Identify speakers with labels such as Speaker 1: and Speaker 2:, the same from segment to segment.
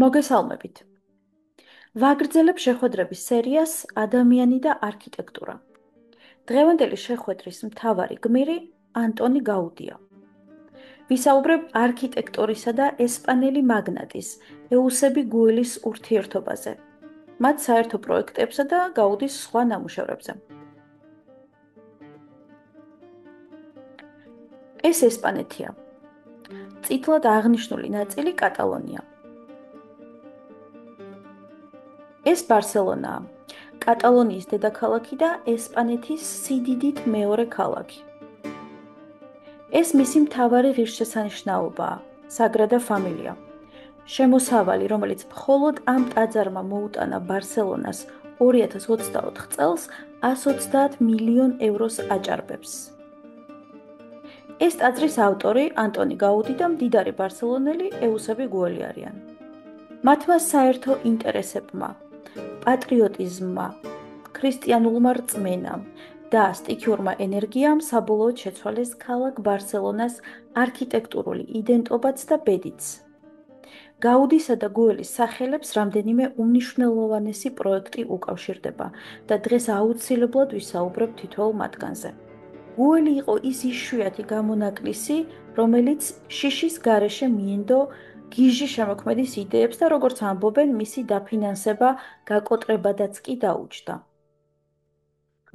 Speaker 1: მოგესალმებით. ვაგრძელებ შეხვედრების სერიას „ადამიანი და არქიტექტურა“. დღევანდელი შეხვედრის მთავარი გმირი ანტონი გაუდია. ვისაუბრებ არქიტექტორისა და ესპანელი მაგნატის ეუსები გუელის ურთიერთობაზე, მათ საერთო პროექტებსა და გაუდის სხვა ნამუშევრებზე. ეს ესპანეთია. წითლად აღნიშნული ნაწილი კატალონია. ეს ბარსელონაა, კატალონიის დედაქალაქი და ესპანეთის სიდიდით მეორე ქალაქი. ეს მისი მთავარი ღირსშესანიშნაობაა, საგრადა ფამილია. შემოსავალი, რომელიც მხოლოდ ამ ტაძარმა მოუტანა ბარსელონას 2024 წელს 130 მილიონ ევროს აჭარბებს. ეს ტაძრის ავტორი ანტონი გაუდი და მდიდარი ბარსელონელი ეუსები გუელი არიან. მათმა საერთო ინტერესებმა, პატრიოტიზმმა, ქრისტიანულმა რწმენამ და სტიქიურმა ენერგიამ საბოლოოდ შეცვალეს ქალაქ ბარსელონას არქიტექტურული იდენტობაც და ბედიც. გაუდისა და გუელის სახელებს რამდენიმე უმნიშვნელოვანესი პროექტი უკავშირდება და დღეს აუცილებლად ვისაუბრებ თითოეულ მათგანზე. გუელი იყო ის იშვიათი გამონაკლისი, რომელიც შიშის გარეშე მიენდო გიჟი შემოქმედის იდეებს და როგორც ამბობენ, მისი დაფინანსება გაკოტრებადაც კი დაუჯდა.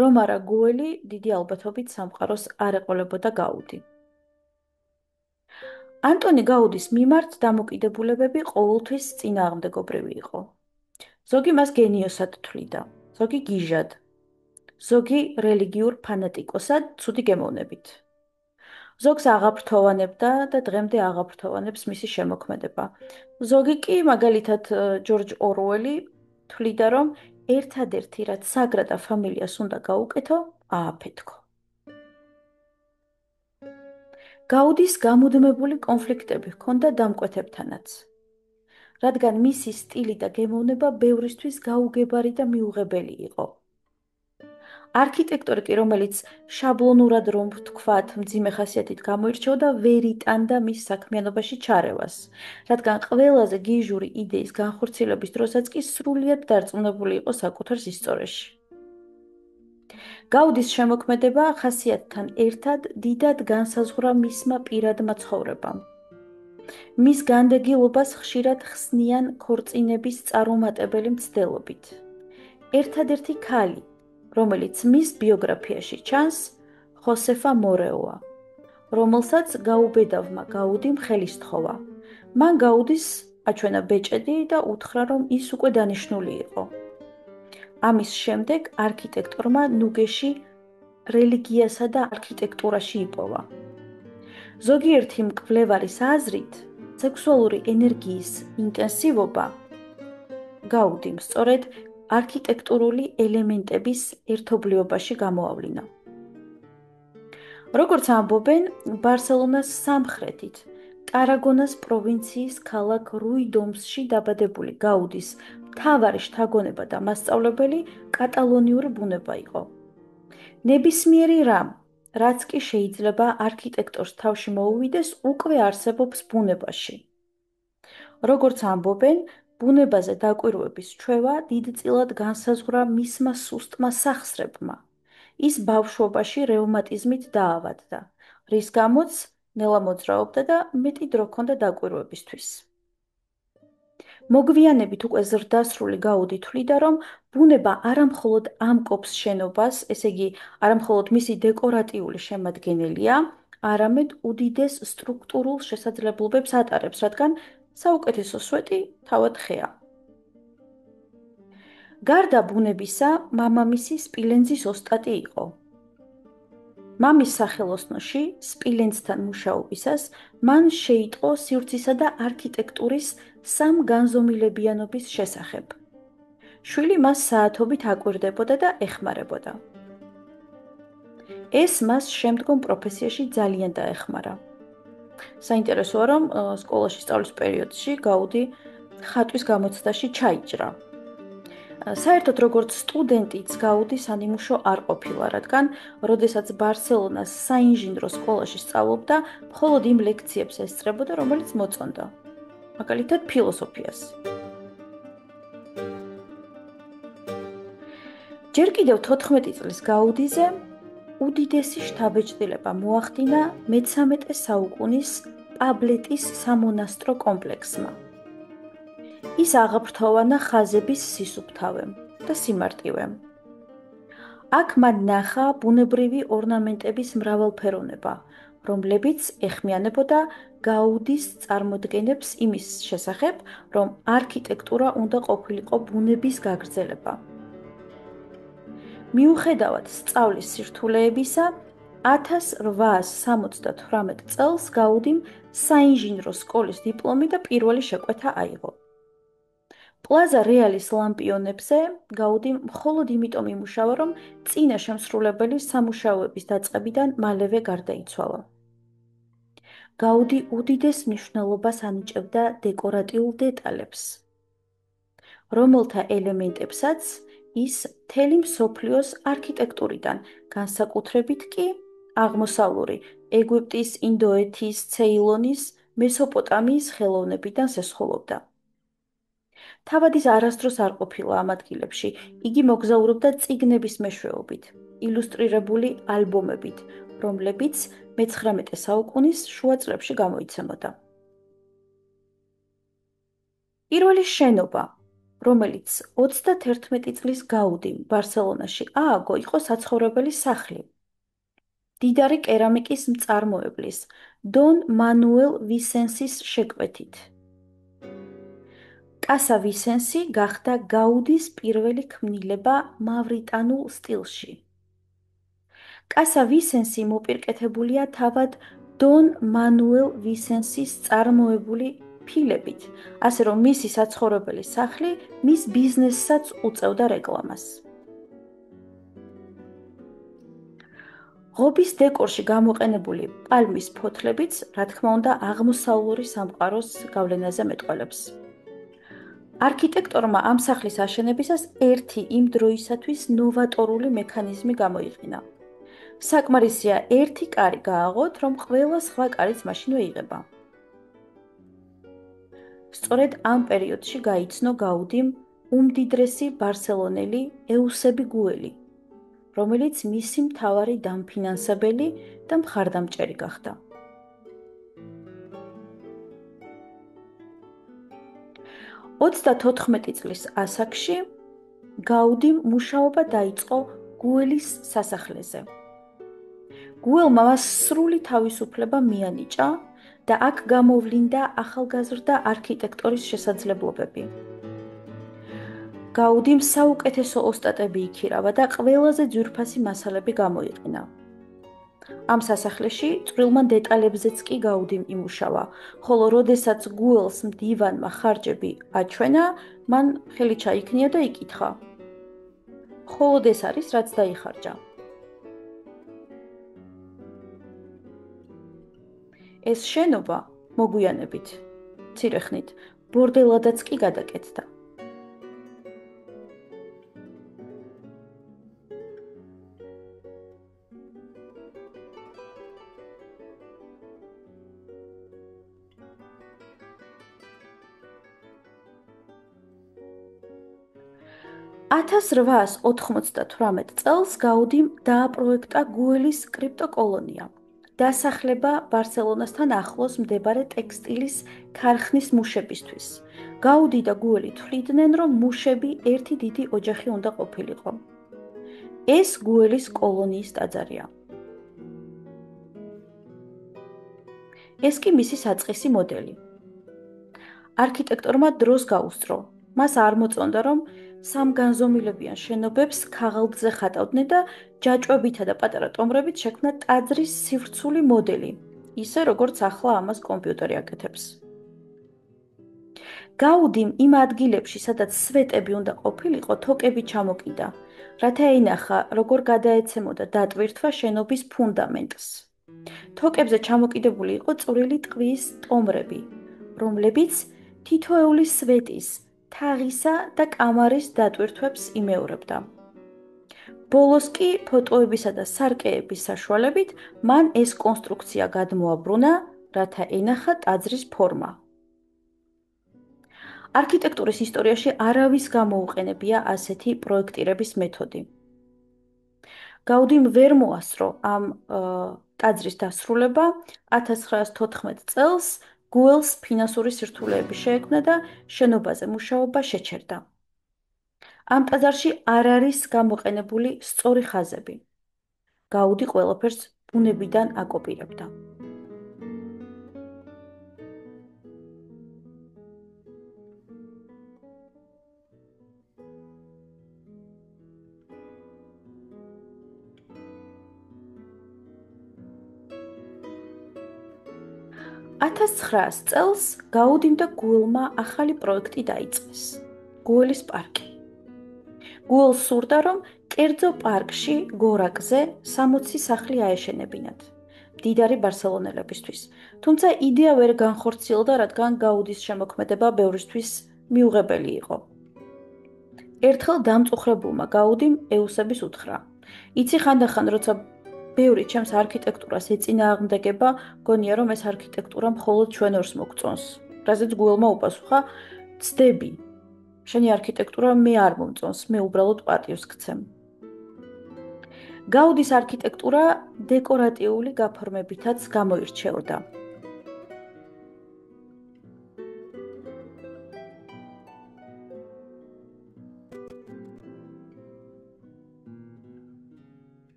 Speaker 1: რომ არა გუელი, დიდი ალბათობით სამყაროს არ ეყოლებოდა გაუდი. ანტონი გაუდის მიმართ დამოკიდებულებები ყოველთვის წინააღმდეგობრივი იყო. ზოგი მას გენიოსად თვლიდა, ზოგი გიჟად, ზოგი რელიგიურ ფანატიკოსად ცუდი გემოვნებით. ზოგს აღაფრთოვანებდა და დღემდე აღაფრთოვანებს მისი შემოქმედება. ზოგი კი, მაგალითად ჯორჯ ორუელი, თვლიდა, რომ ერთადერთი, რაც საგრადა ფამილიას უნდა გაუკეთო, ააფეთქო. გაუდის გამუდმებული კონფლიქტები ჰქონდა დამკვეთებთანაც, რადგან მისი სტილი და გემოვნება ბევრისთვის გაუგებარი და მიუღებელი იყო. არქიტექტორი კი, რომელიც შაბლონურად რომ ვთქვათ, მძიმე ხასიათით გამოირჩეოდა, ვერ იტანდა მის საქმიანობაში ჩარევას, რადგან ყველაზე გიჟური იდეის განხორციელების დროსაც კი სრულიად დარწმუნებული იყო საკუთარ სისწორეში. გაუდის შემოქმედება ხასიათთან ერთად დიდად განსაზღვრა მისმა პირადმა ცხოვრებამ. მის განდეგილობას ხშირად ხსნიან ქორწინების წარუმატებელი მცდელობით. ერთადერთი ქალი, რომელიც მის ბიოგრაფიაში ჩანს, ხოსეფა მორეოა, რომელსაც გაუბედავმა გაუდიმ ხელი სთხოვა. მან გაუდის აჩვენა ბეჭედი და უთხრა, რომ ის უკვე დანიშნული იყო. ამის შემდეგ არქიტექტორმა ნუგეში რელიგიასა და არქიტექტურაში იპოვა. ზოგიერთი მკვლევარის აზრით, სექსუალური ენერგიის ინტენსივობა გაუდიმ სწორედ არქიტექტურული ელემენტების ერთობლიობაში გამოავლინა. როგორც ამბობენ, ბარსელონას სამხრეთით, ტარაგონას პროვინციის ქალაქ რუიდომსში დაბადებული გაუდის მთავარი შთაგონება და მასწავლებელი კატალონიური ბუნება იყო. ნებისმიერი რამ, რაც კი შეიძლება არქიტექტორს თავში მოუვიდეს, უკვე არსებობს ბუნებაში. როგორც ამბობენ, ბუნებაზე დაკვირვების ჩვევა დიდწილად განსაზღვრა მისმა სუსტმა სახსრებმა. ის ბავშვობაში რევმატიზმით დაავადდა, რის გამოც ნელა მოძრაობდა და მეტი დრო ჰქონდა დაკვირვებისთვის. მოგვიანებით უკვე ზრდასრული გაუდი თვლიდა, რომ ბუნება არამხოლოდ ამკობს შენობას, ესე იგი, არამხოლოდ მისი დეკორატიული შემადგენელია, არამედ უდიდეს სტრუქტურულ შესაძლებლობებს ატარებს, რადგან საუკეთესო სვეტი თავად ხეა. გარდა ბუნებისა, მამამისი სპილენძის ოსტატი იყო. მამის სახელოსნოში, სპილენძთან მუშაობისას, მან შეიტყო სივრცისა და არქიტექტურის სამგანზომილებიანობის შესახებ. შვილი მას საათობით აკვირდებოდა და ეხმარებოდა. ეს მას შემდგომ პროფესიაში ძალიან დაეხმარა. საინტერესოა, რომ სკოლაში სწავლის პერიოდში გაუდი ხატვის გამოცდაში ჩაიჭრა. საერთოდ როგორც სტუდენტიც გაუდი სანიმუშო არ ყოფილა, რადგან როდესაც ბარსელონას საინჟინრო სკოლაში სწავლობდა, მხოლოდ იმ ლექციებს ესწრებოდა, რომელიც მოწონდა. მაგალითად ფილოსოფიას. ჯერ კიდევ 14 წლის გაუდიზე უდიდესი შთაბეჭდილება მოახდინა მე-13 საუკუნის პაბლეტის სამონასტრო კომპლექსმა. ის აღაფრთოვანა ხაზების სისუფთავემ და სიმარტივემ. აქ მან ნახა ბუნებრივი ორნამენტების მრავალფეროვნება, რომლებიც ეხმიანებოდა გაუდის წარმოდგენებს იმის შესახებ, რომ არქიტექტურა უნდა ყოფილიყო ბუნების გაგრძელება. მიუხედავად სწავლის სირთულეებისა, 1878 წელს გაუდიმ საინჟინრო სკოლის დიპლომი და პირველი შეკვეთა აიღო. პლაზა რეალის ლამპიონებზე გაუდიმ მხოლოდ იმიტომ იმუშავა, რომ წინა შემსრულებელი სამუშაოების დაწყებიდან მალევე გარდაიცვალა. გაუდი უდიდეს მნიშვნელობას ანიჭებდა დეკორატიულ დეტალებს, რომელთა ელემენტებსაც ის მთელი მსოფლიოს არქიტექტურიდან, განსაკუთრებით კი აღმოსავლური ეგვიპტის, ინდოეთის, ცეილონის, მესოპოტამიის ხელოვნებიდან სესხოლობდა. თავად ის არასდროს არ ყოფილა ამ ადგილებში, იგი მოგზაურობდა წიგნების მეშვეობით, ილუსტრირებული ალბომებით, რომლებიც მე-19 საუკუნის შუა წლებში გამოიცემოდა. პირველი შენობა, რომელიც 31 წლის გაუდიმ ბარსელონაში ააგო, იყო საცხოვრებელი სახლი. დიდარი კერამიკის მწარმოებლის, დონ მანუელ ვისენსის შეკვეთით. კასა ვისენსი გახდა გაუდის პირველი ქმნილება მავრიტანულ სტილში. კასა ვისენსი მოპირკეთებულია თავად დონ მანუელ ვისენსის წარმოებული ფილებით, ასე რომ მისი საცხოვრებელი სახლი მის ბიზნესსაც უწევდა რეკლამას. ღობის დეკორში გამოყენებული პალმის ფოთლებიც, რა თქმა უნდა, აღმოსავლური სამყაროს გავლენაზე მეტყველებს. არქიტექტორმა ამ სახლის აშენებისას ერთი იმ დროისათვის ნოვატორული მექანიზმი გამოიყენა. საკმარისია ერთი კარი გააღოთ, რომ ყველა სხვა კარიც მაშინვე იღება. სწორედ ამ პერიოდში გაიცნო გაუდიმ უმდიდრესი ბარსელონელი ეუსები გუელი, რომელიც მისი მთავარი დამფინანსებელი და მხარდამჭერი გახდა. 34 წლის ასაკში გაუდიმ მუშაობა დაიწყო გუელის სასახლეზე. გუელმა მას სრული თავისუფლება მიანიჭა და აქ გამოვლინდა ახალგაზრდა არქიტექტორის შესაძლებლობები. გაუდიმ საუკეთესო ოსტატები იქირავა და ყველაზე ძვირფასი მასალები გამოიყენა. ამ სასახლეში წვრილმან დეტალებზეც კი გაუდიმ იმუშავა, ხოლო როდესაც გუელს მდივანმა ხარჯები აჩვენა, მან ხელი ჩაიქნია და იკითხა: "მხოლოდ ეს არის, რაც დაიხარჯა?" ეს შენობა, მოგვიანებით, მცირე ხნით, ბორდელადაც კი გადაკეთდა. (1898) წელს გაუდიმ დააპროექტა გუელის კრიპტოკოლონია, დასახლება ბარსელონასთან ახლოს მდებარე ტექსტილის ქარხნის მუშებისთვის. გაუდი და გუელი თვლიდნენ, რომ მუშები ერთი დიდი ოჯახი უნდა ყოფილიყო. ეს გუელის კოლონიის ტაძარია. ეს კი მისი საწყისი მოდელი. არქიტექტორმა დროს გაუსწრო. მას არ მოწონდა, რომ სამგანზომილებიან შენობებს ქაღალდზე ხატავდნენ და ჯაჭვებითა და პატარა ტომრებით შექმნა ტაძრის სივრცული მოდელი, ისე როგორც ახლა ამას კომპიუტერი აკეთებს. გაუდიმ იმ ადგილებში, სადაც სვეტები უნდა ყოფილიყო, თოკები ჩამოკიდა, რათა ეინახა, როგორ გადაეცემოდა დატვირთვა შენობის ფუნდამენტს. თოკებზე ჩამოკიდებული იყო წვრილი ტყვის ტომრები, რომლებიც თითოეული სვეტის, თაღისა და კამარის დატვირთვებს იმეორებდა. ბოლოს კი ფოტოებისა და სარკეების საშუალებით მან ეს კონსტრუქცია გადმოაბრუნა, რათა ენახა ტაძრის ფორმა. არქიტექტურის ისტორიაში არავის გამოუყენებია ასეთი პროექტირების მეთოდი. გაუდიმ ვერ მოასწრო ამ ტაძრის დასრულება 1914 წელს გუელს ფინანსური სირთულეები შეექმნა და შენობაზე მუშაობა შეჩერდა. ამ ტაძარში არ არის გამოყენებული სწორი ხაზები. გაუდი ყველაფერს ბუნებიდან აკოპირებდა. $1900 წელს გაუდიმ და გუელმა ახალი პროექტი დაიწყეს. გუელის პარკი. გუელს სურდა, რომ კერძო პარკში, გორაკზე 60 სახლი აეშენებინათ. მდიდარი ბარსელონელებისთვის. თუმცა იდეა ვერ განხორციელდა, რადგან გაუდის შემოქმედება ბევრისთვის მიუღებელი იყო. ერთხელ დამწუხრებულმა გაუდიმ ეუსების უთხრა: "იცი ხანდახან, როცა ბევრი ჩემს არქიტექტურას ეწინააღმდეგება, გონია რომ ეს არქიტექტურა მხოლოდ ჩვენ ორს მოგწონს." რაზეც გუელმა უპასუხა: "ცდები. შენი არქიტექტურა მე არ მომწონს, მე უბრალოდ პატივს გცემ." გაუდის არქიტექტურა დეკორატიული გაფორმებითაც გამოირჩეოდა.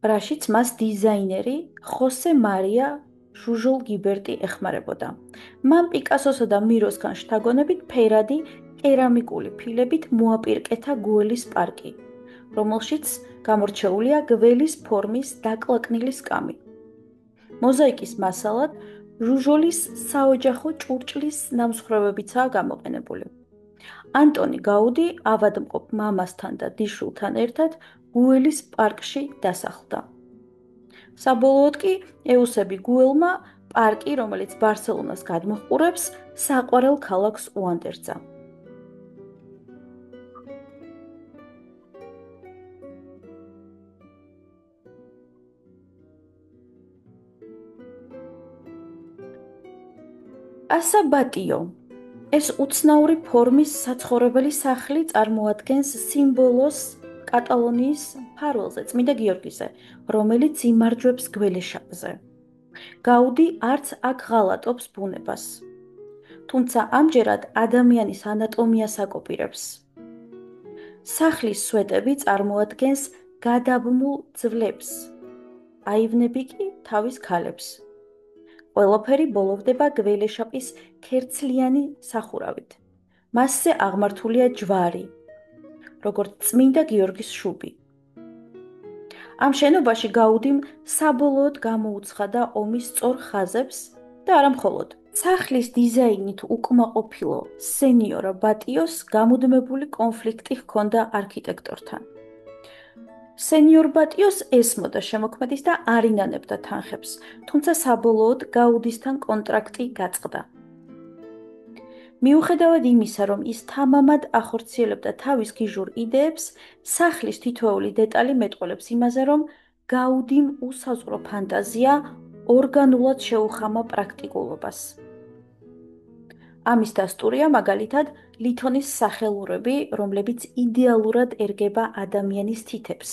Speaker 1: რაშიც მას დიზაინერი ხოსე მარია ჟუჟოლ გიბერტი ეხმარებოდა. მან პიკასოსა და მიროსგან შთაგონებით ფერადი კერამიკული ფილებით მოაპირკეთა გუელის პარკი, რომელშიც გამორჩეულია გველის ფორმის დაკლაკნილი სკამი. მოზაიკის მასალად ჟუჟოლის საოჯახო ჭურჭლის ნამსხვრევებიცაა გამოყენებული. ანტონი გაუდი ავადმყოფ მამასთან და დიშულთან ერთად გუელის პარკში დასახლდა. საბოლოოდ კი ეუსები გუელმა პარკი, რომელიც ბარსელონას გადმოჰყურებს, საყვარელ ქალაქს უანდერძა. პასაბატიო. ეს უცნაური ფორმის საცხოვრებელი სახლი წარმოადგენს სიმბოლოს კატალონიის მფარველზე, წმინდა გიორგიზე, რომელიც იმარჯვებს გველეშაპზე. გაუდი არც აქ ღალატობს ბუნებას. თუმცა ამჯერად ადამიანის ანატომიას აკოპირებს. სახლის სვეტები წარმოადგენს გადაბმულ ძვლებს, აივნები კი თავის ქალებს. ყველაფერი ბოლოვდება გველეშაპის ქერცლიანი სახურავით. მასზე აღმართულია ჯვარი, როგორც წმინდა გიორგის შუბი. ამ შენობაში გაუდიმ საბოლოოდ გამოუცხადა ომის სწორ ხაზებს და არა მხოლოდ. სახლის დიზაინით უკმაყოფილო სენიორა ბატიოს გამუდმებული კონფლიქტი ჰქონდა არქიტექტორთან. სენიორ ბატიოს ესმოდა შემოქმედის და არ ინანებდა თანხებს, თუმცა საბოლოოდ გაუდისთან კონტრაქტი გაწყდა. მიუხედავად იმისა, რომ ის თამამად ახორციელებდა თავის გიჟურ იდეებს, სახლის თითოეული დეტალი მეტყველებს იმაზე, რომ გაუდიმ უსაზღვრო ფანტაზია ორგანულად შეუხამა პრაქტიკულობას. ამის დასტურია მაგალითად ლითონის სახელურები, რომლებიც იდეალურად ერგება ადამიანის თითებს.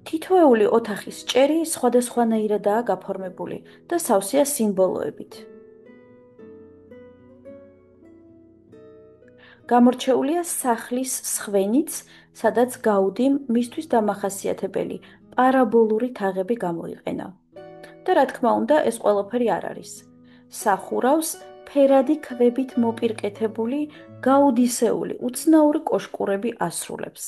Speaker 1: თითოეული ოთახის ჭერი სხვადასხვანაირადაა გაფორმებული და სავსეა სიმბოლოებით. გამორჩეულია სახლის სხვენიც, სადაც გაუდიმ მისთვის დამახასიათებელი პარაბოლური თაღები გამოიყენა. და რა თქმა უნდა, ეს ყველაფერი არ არის. სახურავს ფერადი ქვებით მოპირკეთებული გაუდისეული უცნაური კოშკურები ასრულებს.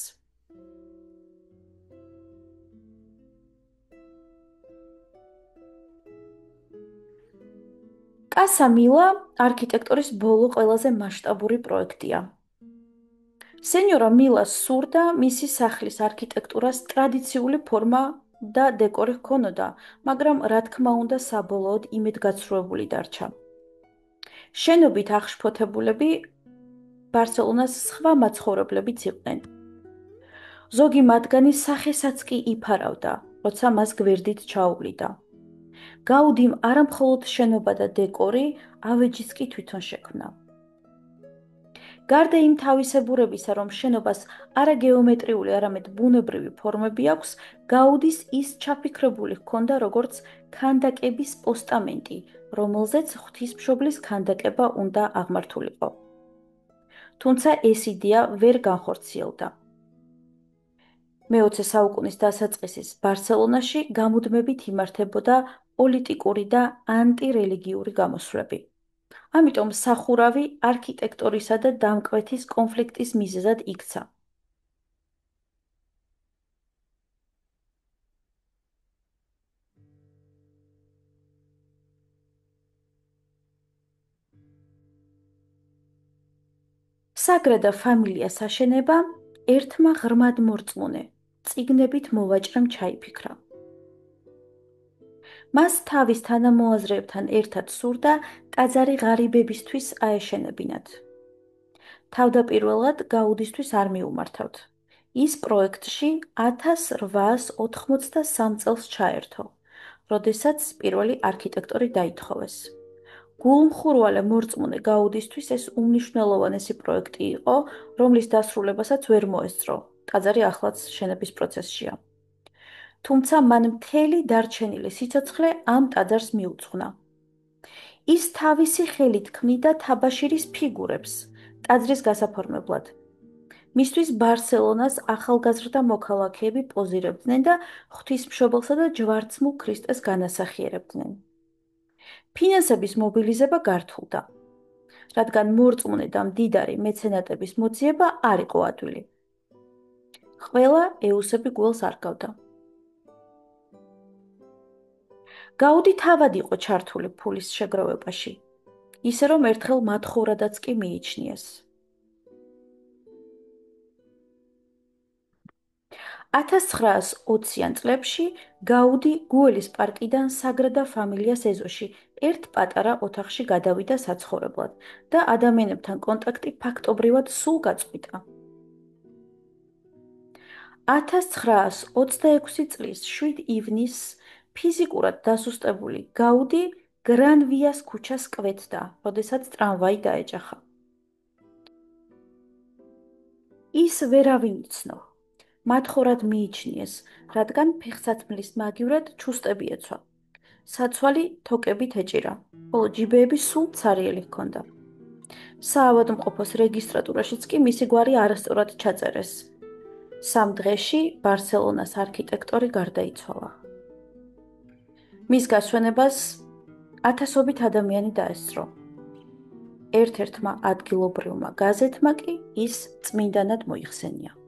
Speaker 1: კასა მილა არქიტექტორის ბოლო ყველაზე მასშტაბური პროექტია. სენიორა მილას სურდა მისი სახლის არქიტექტურას ტრადიციული ფორმა და დეკორი ჰქონოდა, მაგრამ რა თქმა უნდა საბოლოოდ იმედგაცრუებული დარჩა. შენობით აღშფოთებულები ბარსელონას სხვა მაცხოვრებლებიც იყვნენ. ზოგი მათგანი სახესაც კი იფარავდა, როცა მას გვერდით ჩაუვლიდა. გაუდიმ არა მხოლოდ შენობა და დეკორი, ავეჯიც კი თვითონ შექმნა. გარდა იმ თავისებურებისა, რომ შენობას არა გეომეტრიული, არამედ ბუნებრივი ფორმები აქვს, გაუდის ის ჩაფიქრებული ჰქონდა როგორც ქანდაკების პოსტამენტი, რომელზეც ღვთისმშობლის ქანდაკება უნდა აღმართულიყო. თუმცა ეს იდეა ვერ განხორციელდა. მე-20 საუკუნის დასაწყისის ბარსელონაში გამუდმებით იმართებოდა პოლიტიკური და ანტირელიგიური გამოსვლები. ამიტომ სახურავი არქიტექტორისა და დამკვეთის კონფლიქტის მიზეზად იქცა. საგრადა ფამილიას აშენება ერთმა ღრმად მორწმუნე, წიგნებით მოვაჭრემ ჩაიფიქრა. მას თავის თანამოაზრეებთან ერთად სურდა ტაძარი ღარიბებისთვის აეშენებინათ. თავდაპირველად გაუდისთვის არ მიუმართავთ. ის პროექტში 1883 წელს ჩაერთო, როდესაც პირველი არქიტექტორი დაითხოვეს. გულმხურვალე მორწმუნე გაუდისთვის ეს უმნიშვნელოვანესი პროექტი იყო, რომლის დასრულებასაც ვერ მოესწრო. ტაძარი ახლაც შენების პროცესშია. თუმცა მან მთელი დარჩენილი სიცოცხლე ამ ტაძარს მიუძღვნა. ის თავისი ხელით ქმნიდა თაბაშირის ფიგურებს ტაძრის გასაფორმებლად. მისთვის ბარსელონას ახალგაზრდა მოქალაქეები პოზირებდნენ და ღვთისმშობელსა და ჯვარცმულ ქრისტეს განასახიერებდნენ. ფინანსების მობილიზება გართულდა, რადგან მორწმუნე და მდიდარი მეცენატების მოძიება არ იყო ადვილი. ყველა ეუსები გველს არ გავდა. გაუდი თავად იყო ჩართული ფულის შეგროვებაში, ისე რომ ერთხელ მათხოვრადაც კი მიიჩნიეს. 1920-იან წლებში გაუდი გუელის პარკიდან საგრადა ფამილიას ეზოში ერთ პატარა ოთახში გადავიდა საცხოვრებლად და ადამიანებთან კონტაქტი ფაქტობრივად სულ გაწყვიტა. 1926 წლის 7 ივნისს ფიზიკურად დასუსტებული გაუდი გრან-ვიას ქუჩას კვეთდა, როდესაც ტრამვაი დაეჯახა. ის ვერავინ იცნო. მათხოვრად მიიჩნიეს, რადგან ფეხსაცმლის მაგივრად ჩუსტები ეცვა. საცვალი თოკებით ეჭირა, ხოლო ჯიბეები სულ ცარიელი ჰქონდა. საავადმყოფოს რეგისტრატურაშიც კი მისი გვარი არასწორად ჩაწერეს. 3 დღეში ბარსელონას არქიტექტორი გარდაიცვალა. მის გასვენებას ათასობით ადამიანი დაესწრო. ერთ-ერთმა ადგილობრივმა გაზეთმა კი ის წმინდანად მოიხსენია.